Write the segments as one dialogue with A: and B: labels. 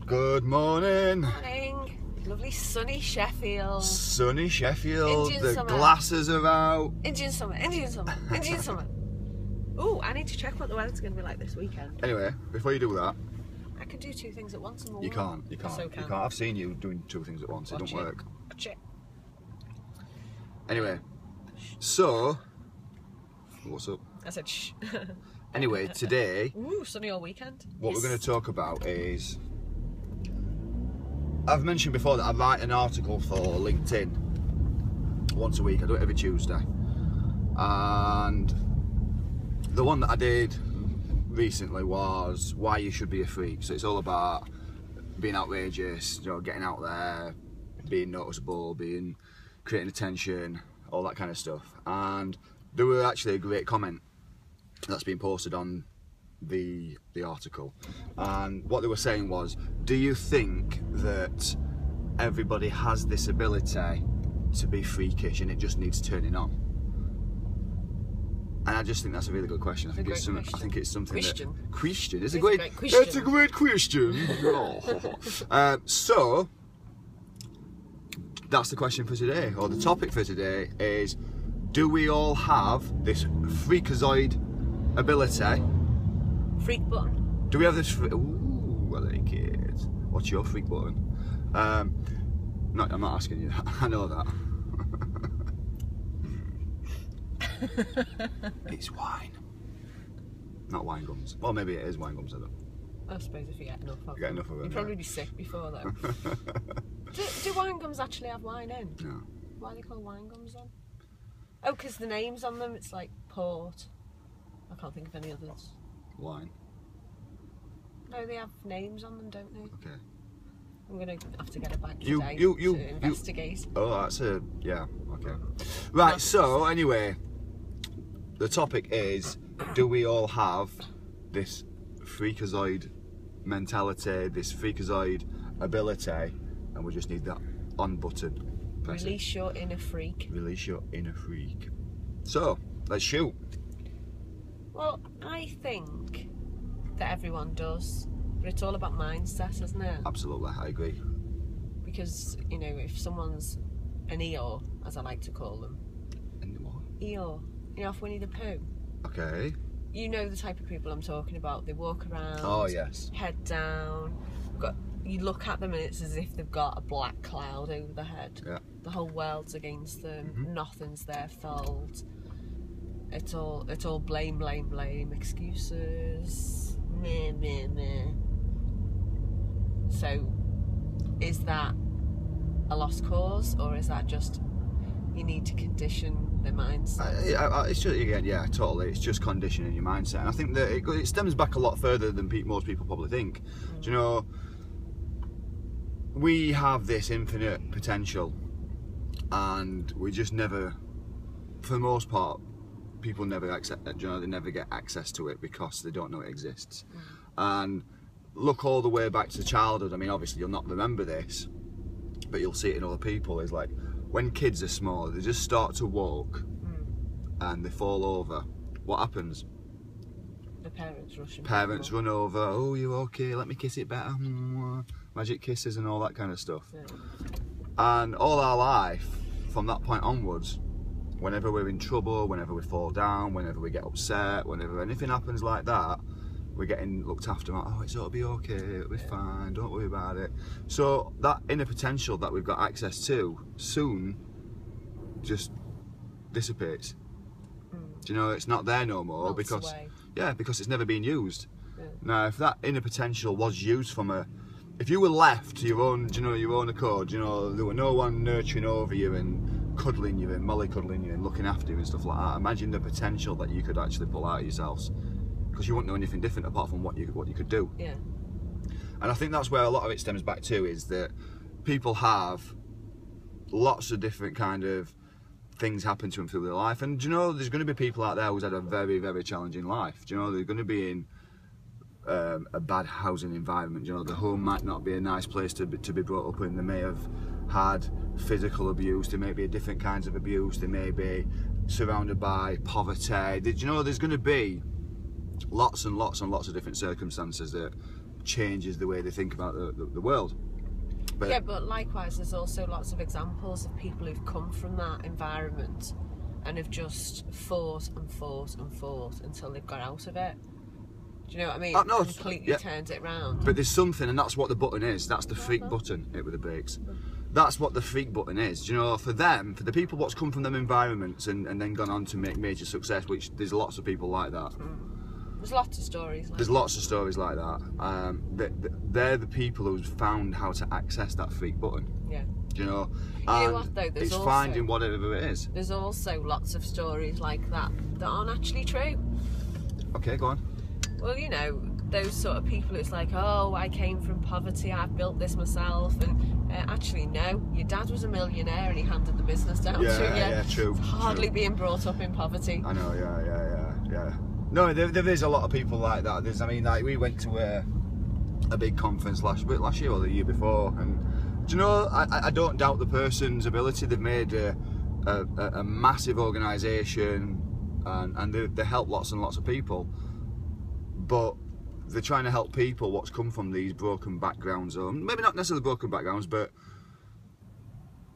A: Good morning.
B: Morning. Lovely sunny Sheffield.
A: Sunny Sheffield.
B: Indian
A: the
B: summer.
A: glasses are out.
B: Indian summer, Indian summer, Indian summer. Ooh, I need to check what the weather's going to be like this weekend.
A: Anyway, before you do that,
B: I can do two things at once and more.
A: you can't. You can't.
B: So
A: You
B: can.
A: can't. I've seen you doing two things at once. It
B: Watch
A: don't
B: it.
A: work.
B: Watch it.
A: Anyway, so what's up?
B: I said shh.
A: Anyway, today,
B: Ooh, sunny all weekend.
A: what
B: Yes.
A: we're going to talk about is, I've mentioned before that I write an article for LinkedIn once a week. I do it every Tuesday, and the one that I did recently was why you should be a freak. So it's all about being outrageous, you know, getting out there, being noticeable, creating attention, all that kind of stuff. And there were actually a great comment that's been posted on the article, and what they were saying was, do you think that everybody has this ability to be freakish and it just needs turning on? And I just think that's a really good question. I think it's something
B: Question.
A: that question is
B: It's
A: a great
B: question.
A: It's a great question. Oh. So that's the question for today, or the topic for today is, do we all have this freakazoid ability?
B: Freak button.
A: Do we have this? Ooh, I like it. What's your freak button? No, I'm not asking you that. I know that. It's wine. Not wine gums. Well, maybe it is wine gums, I don't know.
B: I suppose if you get enough of
A: You get enough of it,
B: You'd
A: yeah.
B: probably be sick before though. do wine gums actually have wine in?
A: No.
B: Why are they called wine gums then? Oh, because the names on them, it's like port. I can't think of any others.
A: Wine.
B: No, they have names on them, don't they?
A: Okay.
B: I'm going to have to get a bag
A: You-
B: today
A: you-
B: to investigate.
A: Oh, that's yeah, okay. Right, so anyway, the topic is, do we all have this freakazoid mentality, this freakazoid ability, and we just need that on button. Press
B: Release your inner freak.
A: it. Release your inner freak. So, let's shoot.
B: Well, I think that everyone does, but it's all about mindset, isn't it?
A: Absolutely, I agree.
B: Because, you know, if someone's an Eeyore, as I like to call them.
A: And what?
B: Eeyore. You know, off Winnie the Pooh.
A: Okay.
B: You know the type of people I'm talking about. They walk around.
A: Oh, yes.
B: Head down. You look at them and it's as if they've got a black cloud over their head.
A: Yeah.
B: The whole world's against them.
A: Mm-hmm.
B: Nothing's their fault. It's all blame, blame, blame. Excuses. Meh, meh, meh. So, is that a lost cause, or is that just you need to condition their mindset?
A: It's just, again, yeah, totally. It's just conditioning your mindset, and I think that it stems back a lot further than most people probably think. Do you know, we have this infinite potential, and we just never, for the most part, people never accept that. You know, they never get access to it because they don't know it exists. And look all the way back to childhood. I mean, obviously you'll not remember this, but you'll see it in other people. Is like when kids are small, they just start to walk and they fall over. What happens?
B: The parents rushing.
A: Parents run over. Oh, you're okay. Let me kiss it better. Magic kisses and all that kind of stuff.
B: Yeah.
A: And all our life, from that point onwards, whenever we're in trouble, whenever we fall down, whenever we get upset, whenever anything happens like that, we're getting looked after. Like, oh, it'll be okay, it'll be fine, don't worry about it. So that inner potential that we've got access to soon just dissipates. Do you know, it's not there no more.
B: Melts
A: because
B: away.
A: yeah, because it's never been used.
B: Yeah.
A: Now, if that inner potential was used if you were left to your own, do you know, your own accord, you know, there were no one nurturing over you and cuddling you and mollycoddling you and looking after you and stuff like that. Imagine the potential that you could actually pull out of yourselves, because you wouldn't know anything different apart from what you could do.
B: Yeah.
A: And I think that's where a lot of it stems back to, is that people have lots of different kind of things happen to them through their life. And do you know, there's going to be people out there who's had a very, very challenging life. Do you know, they're going to be in a bad housing environment. You know, the home might not be a nice place to be brought up in. They may have had physical abuse, there may be different kinds of abuse, they may be surrounded by poverty. You know, there's going to be lots and lots and lots of different circumstances that changes the way they think about the world. But
B: yeah, but likewise, there's also lots of examples of people who've come from that environment and have just fought and fought and fought until they've got out of it. Do you know what I mean?
A: No,
B: completely turns it round.
A: But there's something, and that's what the button is. That's the freak button, hit with the brakes. That's what the freak button is. Do you know, for them, for the people what's come from them environments and then gone on to make major success, which there's lots of people like that.
B: There's lots of stories like
A: There's lots of stories like that. They're the people who've found how to access that freak button.
B: Yeah.
A: Do you know?
B: You know what, though?
A: It's finding whatever it is.
B: There's also lots of stories like that aren't actually true.
A: Okay, go on.
B: Well, you know, those sort of people, it's like, oh, I came from poverty, I've built this myself, and actually, no, your dad was a millionaire and he handed the business down to you.
A: Yeah, true.
B: Hardly being brought up in poverty.
A: I know, yeah. No, there is a lot of people like that. We went to a big conference last year or the year before, and do you know, I don't doubt the person's ability. They've made a massive organisation, and they help lots and lots of people, but they're trying to help people what's come from these broken backgrounds, or maybe not necessarily broken backgrounds, but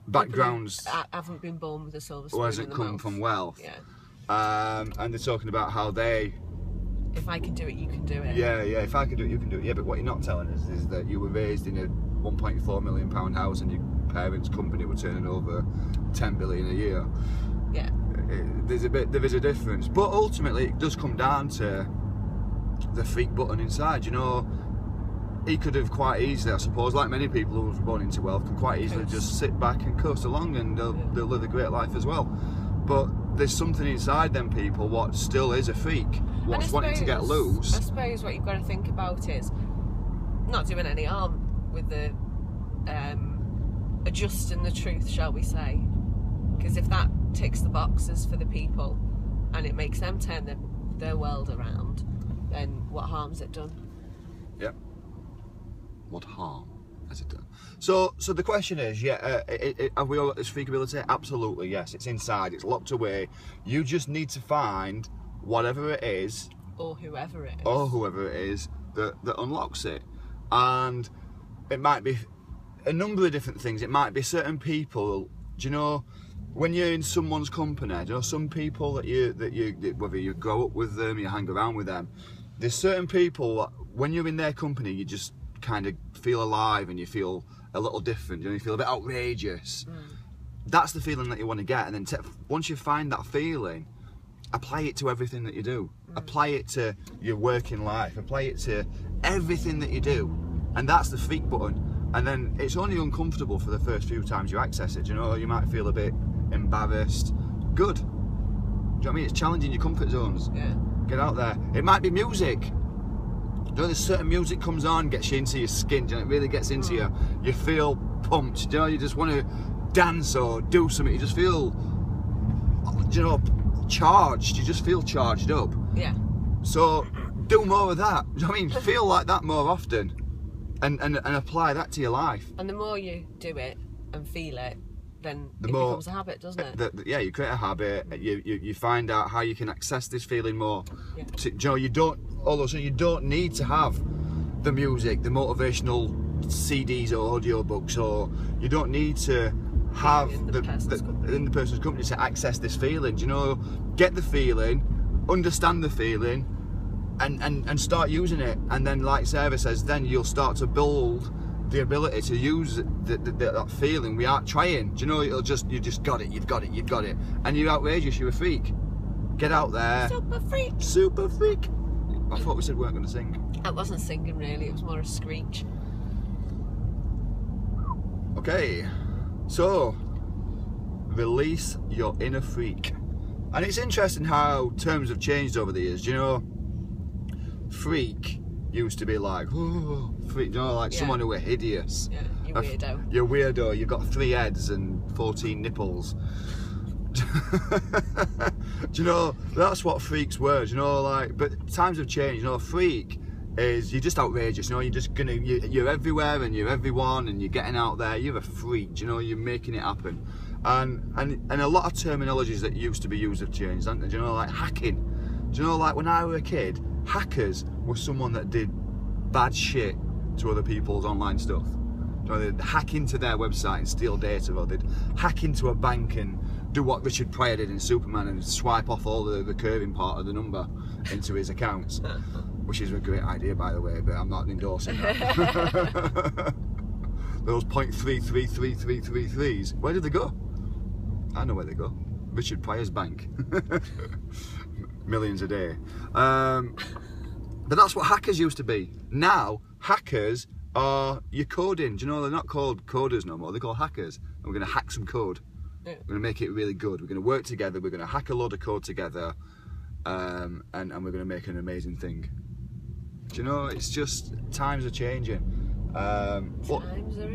A: backgrounds
B: haven't been born with a silver spoon
A: or hasn't come
B: mouth.
A: from wealth.
B: Yeah.
A: And they're talking about how
B: if I can do it, you can do it.
A: Yeah, if I can do it, you can do it. Yeah, but what you're not telling us is that you were raised in a £1.4 million house and your parents' company were turning over 10 billion a year.
B: Yeah.
A: There is a difference, but ultimately it does come down to the freak button inside. You know, he could have quite easily, I suppose, like many people who were born into wealth, can quite easily just sit back and coast along, and they'll live a great life as well. But there's something inside them people what still is a freak, what's wanting to get loose.
B: I suppose what you've got to think about is not doing any harm with the adjusting the truth, shall we say, because if that ticks the boxes for the people and it makes them turn their world around, then what harm's it done?
A: Yeah. What harm has it done? So the question is, have we all got this freak ability? Absolutely, yes. It's inside, it's locked away. You just need to find whatever it is,
B: or whoever it is,
A: that unlocks it. And it might be a number of different things. It might be certain people. Do you know, when you're in someone's company, do you know, some people that you whether you grow up with them, you hang around with them, there's certain people that when you're in their company, you just kind of feel alive and you feel a little different. You know, you feel a bit outrageous. That's the feeling that you want to get, and then once you find that feeling, apply it to everything that you do. Apply it to your working life. Apply it to everything that you do, and that's the freak button. And then it's only uncomfortable for the first few times you access it. You know, you might feel a bit embarrassed. Good. Do you know what I mean? It's challenging your comfort zones.
B: Yeah.
A: Get out there. It might be music. You know, there's certain music comes on, gets you into your skin. Do you know, it really gets into you. You feel pumped. Do you know, you just want to dance or do something. You just feel, do you know, charged. You just feel charged up.
B: Yeah.
A: So do more of that. Do you know what I mean? Feel like that more often, and apply that to your life.
B: And the more you do it and feel it, then it becomes a habit, doesn't it?
A: Yeah, you create a habit. You find out how you can access this feeling more.
B: Yeah.
A: Do you know, you don't need to have the music, the motivational CDs or audiobooks, or you don't need to have
B: in the
A: person's company to access this feeling. Do you know, get the feeling, understand the feeling, and start using it. And then, like Sarah says, then you'll start to build the ability to use that feeling without trying. Do you know, you just got it, you've got it. And you're outrageous, you're a freak. Get out there. Super freak. I thought we said we weren't going to sing.
B: I wasn't singing really, it was more a screech.
A: Okay, so release your inner freak. And it's interesting how terms have changed over the years. Do you know, freak used to be like, oh, freak, you know, like someone who were hideous.
B: Yeah, you weirdo.
A: You're weirdo, you've got 3 heads and 14 nipples. Do you know, that's what freaks were, do you know, like, but times have changed. You know, freak is, you're just outrageous, you know, you're everywhere and you're everyone and you're getting out there, you're a freak, do you know, you're making it happen. And a lot of terminologies that used to be used have changed, haven't they? Do you know, like hacking. Do you know, like when I was a kid, hackers were someone that did bad shit to other people's online stuff. You know, they'd hack into their website and steal data, or they'd hack into a bank and do what Richard Pryor did in Superman and swipe off all the curving part of the number into his accounts. Which is a great idea, by the way, but I'm not endorsing that. Those .3333333s, where did they go? I know where they go. Richard Pryor's bank. Millions a day. But that's what hackers used to be. Now, hackers are your coding. Do you know they're not called coders no more? They're called hackers. And we're going to hack some code. Yeah. We're going to make it really good. We're going to work together. We're going to hack a load of code together. And we're going to make an amazing thing. Do you know, it's just, times are changing.
B: Times are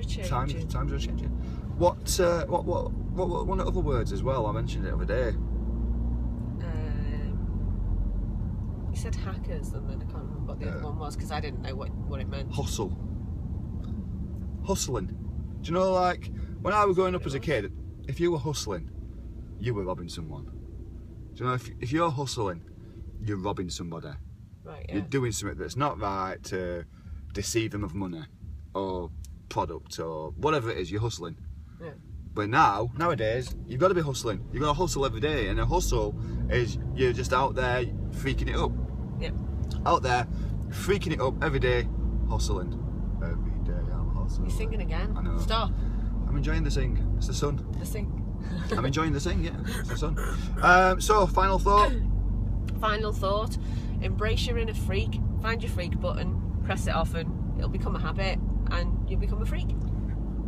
B: changing.
A: Times are changing. What one of the other words as well, I mentioned it the other day.
B: You said hackers, and then I can't remember what the other one was, because I didn't know what it meant.
A: Hustle. Hustling. Do you know, like, when I was growing up as a kid, if you were hustling, you were robbing someone. Do you know, if you're hustling, you're robbing somebody.
B: Right, yeah.
A: You're doing something that's not right to deceive them of money or product or whatever it is, you're hustling.
B: Yeah.
A: But nowadays, you've got to be hustling. You've got to hustle every day, and a hustle is you're just out there freaking it up.
B: Yeah.
A: Out there freaking it up every day, hustling. Every day I'm hustling.
B: You're singing again.
A: I know.
B: Stop.
A: I'm enjoying the sing. It's the sun.
B: The sing.
A: I'm enjoying the sing, yeah. It's the sun. So, final thought.
B: Final thought. Embrace your inner freak. Find your freak button. Press it often. It'll become a habit, and you'll become a freak.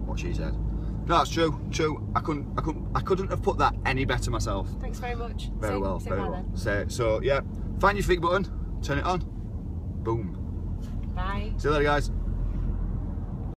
A: What she said. No, that's true. True. I couldn't have put that any better myself.
B: Thanks very much.
A: Very well. So yeah, find your freak button. Turn it on. Boom.
B: Bye.
A: See you later, guys.